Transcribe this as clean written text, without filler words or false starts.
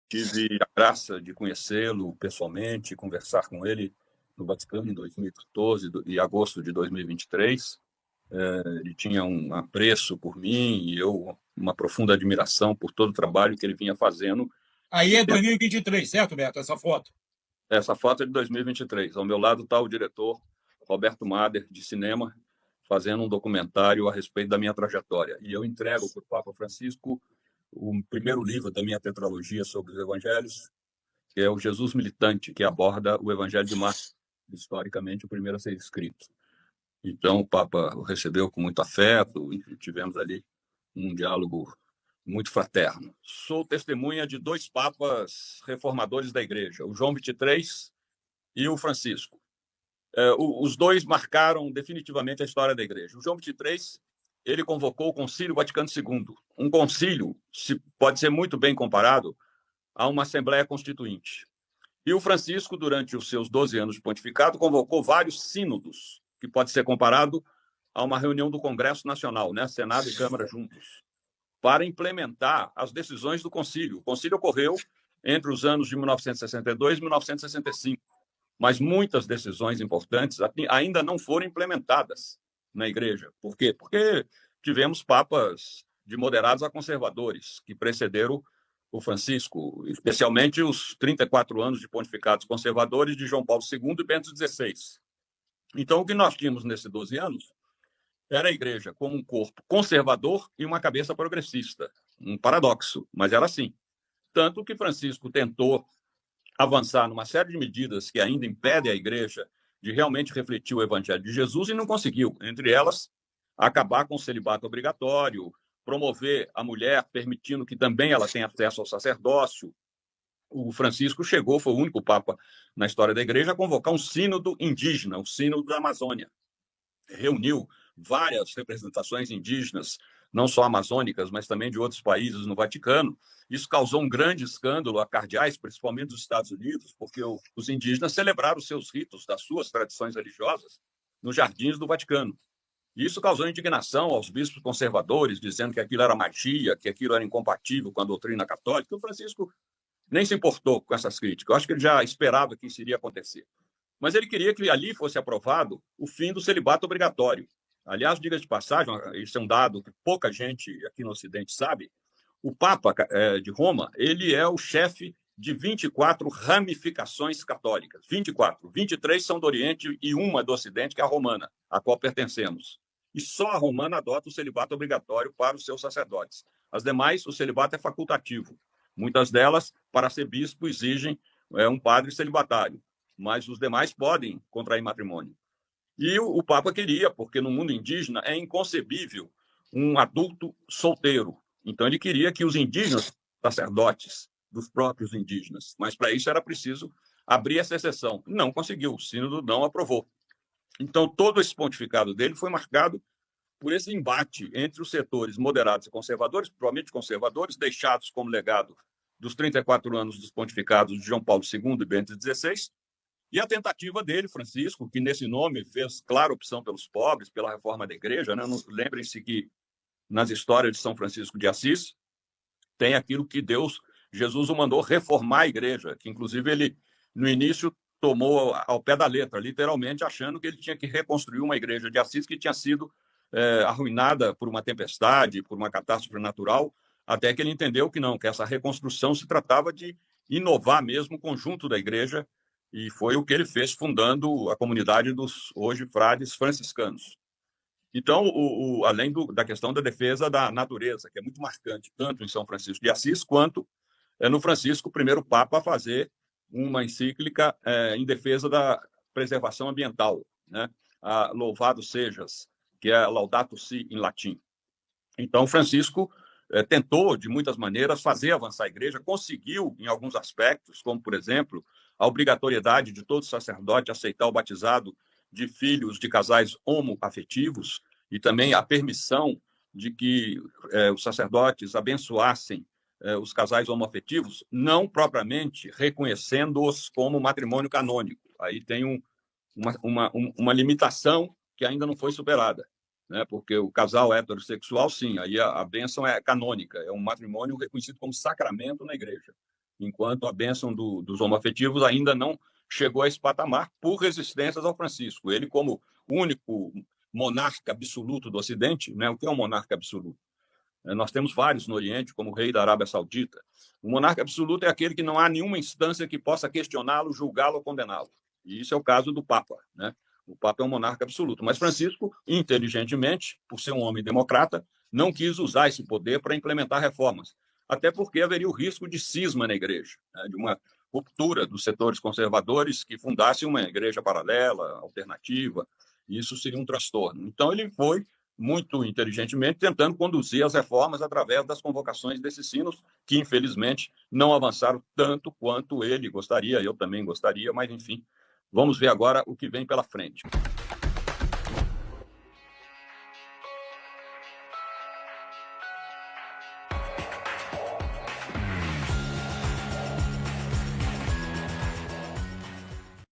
Tive a graça de conhecê-lo pessoalmente, conversar com ele no Vaticano em 2014 e agosto de 2023. Ele tinha um apreço por mim e eu uma profunda admiração por todo o trabalho que ele vinha fazendo. Aí é 2023, certo, Beto, essa foto? Essa foto é de 2023. Ao meu lado está o diretor Roberto Mader, de cinema, fazendo um documentário a respeito da minha trajetória. E eu entrego para o Papa Francisco o primeiro livro da minha tetralogia sobre os evangelhos, que é o Jesus Militante, que aborda o Evangelho de Marcos, historicamente o primeiro a ser escrito. Então, o Papa o recebeu com muito afeto, e tivemos ali um diálogo muito fraterno. Sou testemunha de dois papas reformadores da Igreja, o João XXIII e o Francisco. Os dois marcaram definitivamente a história da Igreja. O João XXIII, ele convocou o Concílio Vaticano II, um concílio pode ser muito bem comparado a uma Assembleia Constituinte. E o Francisco, durante os seus 12 anos de pontificado, convocou vários sínodos, que pode ser comparado a uma reunião do Congresso Nacional, né? Senado e Câmara juntos, para implementar as decisões do concílio. O concílio ocorreu entre os anos de 1962 e 1965, mas muitas decisões importantes ainda não foram implementadas na Igreja. Por quê? Porque tivemos papas de moderados a conservadores que precederam o Francisco, especialmente os 34 anos de pontificados conservadores de João Paulo II e Bento XVI. Então, o que nós tínhamos nesses 12 anos era a Igreja como um corpo conservador e uma cabeça progressista. Um paradoxo, mas era assim. Tanto que Francisco tentou avançar numa série de medidas que ainda impedem a Igreja de realmente refletir o Evangelho de Jesus e não conseguiu. Entre elas, acabar com o celibato obrigatório, promover a mulher, permitindo que também ela tenha acesso ao sacerdócio. O Francisco chegou, foi o único papa na história da Igreja a convocar um sínodo indígena, o sínodo da Amazônia. Reuniu várias representações indígenas, não só amazônicas, mas também de outros países no Vaticano. Isso causou um grande escândalo a cardeais, principalmente dos Estados Unidos, porque os indígenas celebraram os seus ritos, das suas tradições religiosas, nos jardins do Vaticano. Isso causou indignação aos bispos conservadores, dizendo que aquilo era magia, que aquilo era incompatível com a doutrina católica. O Francisco nem se importou com essas críticas. Eu acho que ele já esperava que isso iria acontecer. Mas ele queria que ali fosse aprovado o fim do celibato obrigatório. Aliás, diga de passagem, isso é um dado que pouca gente aqui no Ocidente sabe, o Papa de Roma, ele é o chefe de 24 ramificações católicas. 24. 23 são do Oriente e uma do Ocidente, que é a romana, a qual pertencemos. E só a romana adota o celibato obrigatório para os seus sacerdotes. As demais, o celibato é facultativo. Muitas delas, para ser bispo, exigem um padre celibatário, mas os demais podem contrair matrimônio. E o Papa queria, porque no mundo indígena é inconcebível um adulto solteiro. Então ele queria que os indígenas, sacerdotes dos próprios indígenas, mas para isso era preciso abrir essa exceção. Não conseguiu, o sínodo não aprovou. Então todo esse pontificado dele foi marcado por esse embate entre os setores moderados e conservadores, provavelmente conservadores, deixados como legado dos 34 anos dos pontificados de João Paulo II e Bento XVI, e a tentativa dele, Francisco, que nesse nome fez clara opção pelos pobres, pela reforma da Igreja. Né? Lembrem-se que nas histórias de São Francisco de Assis tem aquilo que Jesus o mandou reformar a Igreja, que inclusive ele, no início, tomou ao pé da letra, literalmente achando que ele tinha que reconstruir uma Igreja de Assis que tinha sido arruinada por uma tempestade, por uma catástrofe natural, até que ele entendeu que não, que essa reconstrução se tratava de inovar mesmo o conjunto da Igreja, e foi o que ele fez fundando a comunidade dos hoje frades franciscanos. Então, além da questão da defesa da natureza, que é muito marcante, tanto em São Francisco de Assis, quanto no Francisco, o primeiro Papa a fazer uma encíclica em defesa da preservação ambiental, né? A Louvado Sejas, que é Laudato Si em latim. Então, Francisco tentou, de muitas maneiras, fazer avançar a Igreja, conseguiu, em alguns aspectos, como, por exemplo, a obrigatoriedade de todo sacerdote aceitar o batizado de filhos de casais homoafetivos e também a permissão de que os sacerdotes abençoassem os casais homoafetivos, não propriamente reconhecendo-os como matrimônio canônico. Aí tem uma limitação que ainda não foi superada, né? Porque o casal heterossexual, sim, aí a bênção é canônica, é um matrimônio reconhecido como sacramento na Igreja. enquanto a bênção dos homoafetivos ainda não chegou a esse patamar por resistências ao Francisco. Ele, como único monarca absoluto do Ocidente, né? O que é um monarca absoluto? Nós temos vários no Oriente, como o rei da Arábia Saudita. O monarca absoluto é aquele que não há nenhuma instância que possa questioná-lo, julgá-lo ou condená-lo. E isso é o caso do Papa, né? O Papa é um monarca absoluto. Mas Francisco, inteligentemente, por ser um homem democrata, não quis usar esse poder para implementar reformas. Até porque haveria o risco de cisma na igreja, né? De uma ruptura dos setores conservadores que fundasse uma igreja paralela, alternativa. Isso seria um transtorno. Então, ele foi muito inteligentemente, tentando conduzir as reformas através das convocações desses sinos, que, infelizmente, não avançaram tanto quanto ele gostaria, eu também gostaria, mas, enfim, vamos ver agora o que vem pela frente.